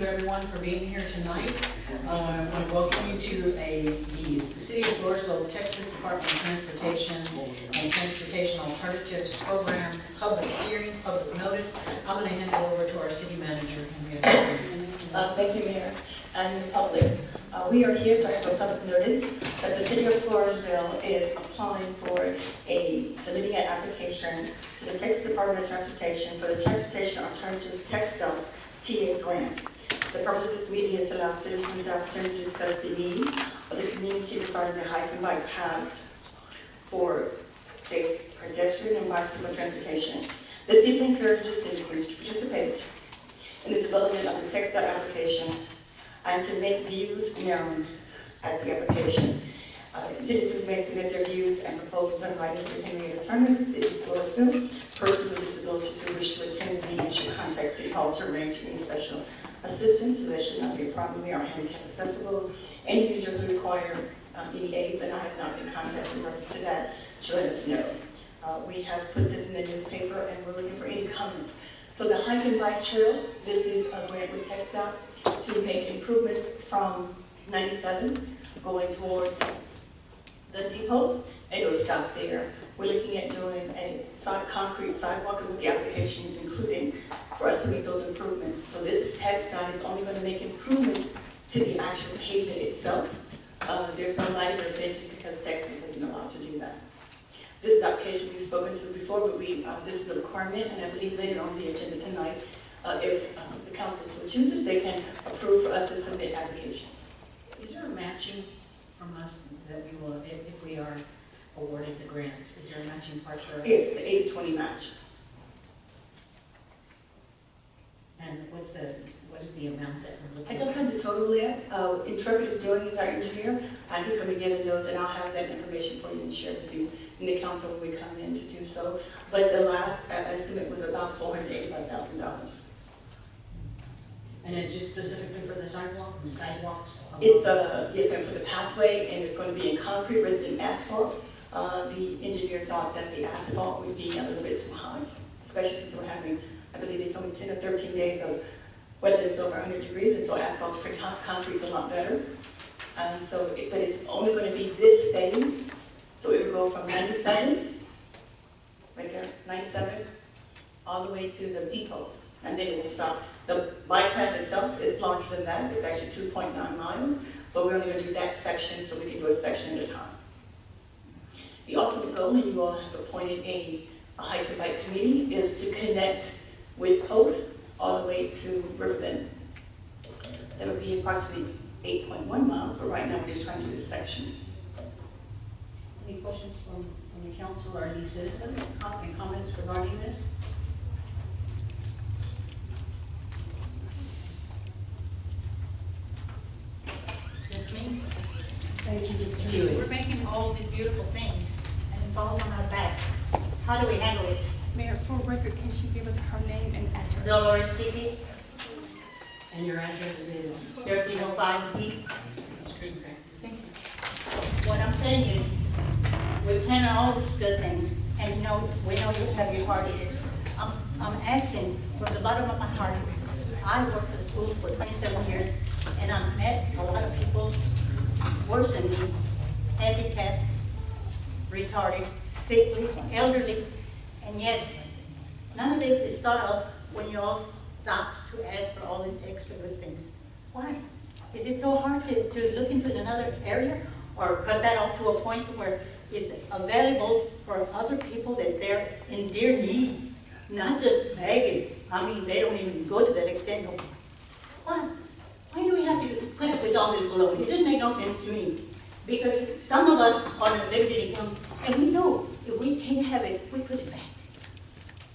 you everyone for being here tonight. I want to welcome you to the City of Floresville, Texas Department of Transportation and Transportation Alternatives Program public hearing, public notice. I'm going to hand it over to our city manager. Thank you, Mayor, and the public. We are here to have a public notice that the City of Floresville is applying for submitting an application to the Texas Department of Transportation for the Transportation Alternatives Text Belt TA grant. The purpose of this meeting is to allow citizens the opportunity to discuss the needs of the community regarding the hike and bike paths for safe pedestrian and bicycle transportation. The city encourages citizens to participate in the development of the text belt application and to make views known at the application. Citizens may submit their views and proposals in writing to Henry Attorney, the City of Floresville. Persons with disabilities who wish to attend the meeting should contact City Hall to arrange any special assistance, so that should not be a problem. We are handicap accessible. Any user who require any aids, and I have not been contacted in reference to that, should let us know. We have put this in the newspaper and we're looking for any comments. So the hike and bike trail, this is a grant with TxDOT to make improvements from 97 going towards the depot, and it will stop there. We're looking at doing a concrete sidewalk with the applications, including for us to make those improvements. So this is TxDOT is only going to make improvements to the actual pavement itself. There's no lighting or benches because TxDOT isn't allowed to do that. This is the application we've spoken to before, but this is a requirement, and I believe later on the agenda tonight, if the council so chooses, they can approve for us to submit application. Is there a matching from us that we will, if we are awarded the grant? Is there a matching part for us? It's the 80-20 match. And what is the amount that we're looking I at? don't have the total yet. Intrepid is doing, he's our engineer, and he's going to be giving those, and I'll have that information for you and share with you in the council when we come in to do so. But the last estimate was about $485,000. And then just specifically for the sidewalks? It's yes, ma'am, for the pathway, and it's going to be in concrete rather than asphalt. The engineer thought that the asphalt would be a little bit too hot, especially since we're having, I believe they told me 10 or 13 days of weather that's over 100 degrees, and so asphalt's pretty hot, concrete's a lot better. But it's only going to be this phase, so it will go from 97, right there, 97, all the way to the depot, and then it will stop. The bike path itself is larger than that. It's actually 2.9 miles, but we're only going to do that section so we can do a section at a time. The ultimate goal, and you all have appointed a hike and bike committee, is to connect with Post all the way to Riverbend. That would be approximately 8.1 miles, but right now we're just trying to do this section. Any questions from the council or any citizens? Any comments regarding this? Thank you, Mr. Hewitt. We're making all these beautiful things, and it falls on our back. How do we handle it? Mayor, for record, can she give us her name and address? Dolores Kiki, And your address is? 1305 Okay. Thank you. What I'm saying is, we plan on all these good things, and we know you have your heart in it. I'm asking from the bottom of my heart. I worked for the school for 27 years, and I've met a lot of people worse than me, handicapped, retarded, sickly, elderly, and yet none of this is thought of when you all stop to ask for all these extra good things. Why? Is it so hard to look into another area or cut that off to a point where it's available for other people that they're in dear need, not just begging? I mean, they don't even go to that extent. Why? Why do we have to put up with all this baloney? It doesn't make no sense to me. Because some of us are on a limited income, and we know if we can't have it, we put it back.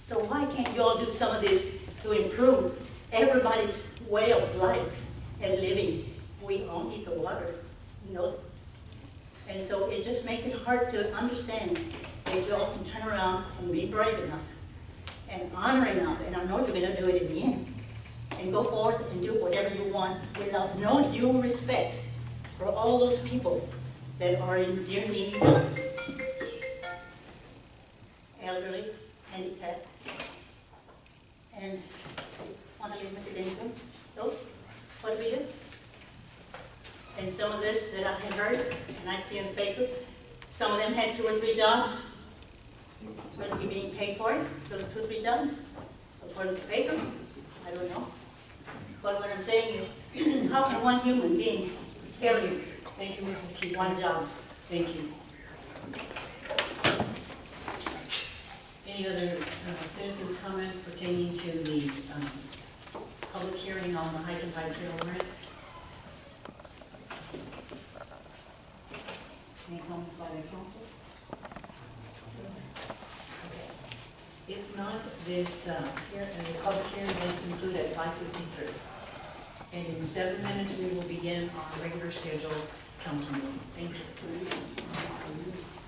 So why can't you all do some of this to improve everybody's way of life and living? We all need the water, you know. And so it just makes it hard to understand that you all can turn around and be brave enough and honor enough, and I know you're going to do it in the end, and go forth and do whatever you want without no due respect for all those people that are in dear need, elderly, handicapped, and on a limited income. Those What do we do? And some of this that I have heard, and I see in the paper, some of them had 2 or 3 jobs. Supposed to be being paid for it, those 2 or 3 jobs, according to the paper. I don't know. But what I'm saying is, how can one human being carry Thank you, Mrs. Keith. one job? Thank you. Any other citizens' comments pertaining to the public hearing on the hike and bike trail grant? Any comments by the council? Okay. If not, this public hearing is concluded at 5:53. And in 7 minutes, we will begin our regular scheduled council meeting. Thank you.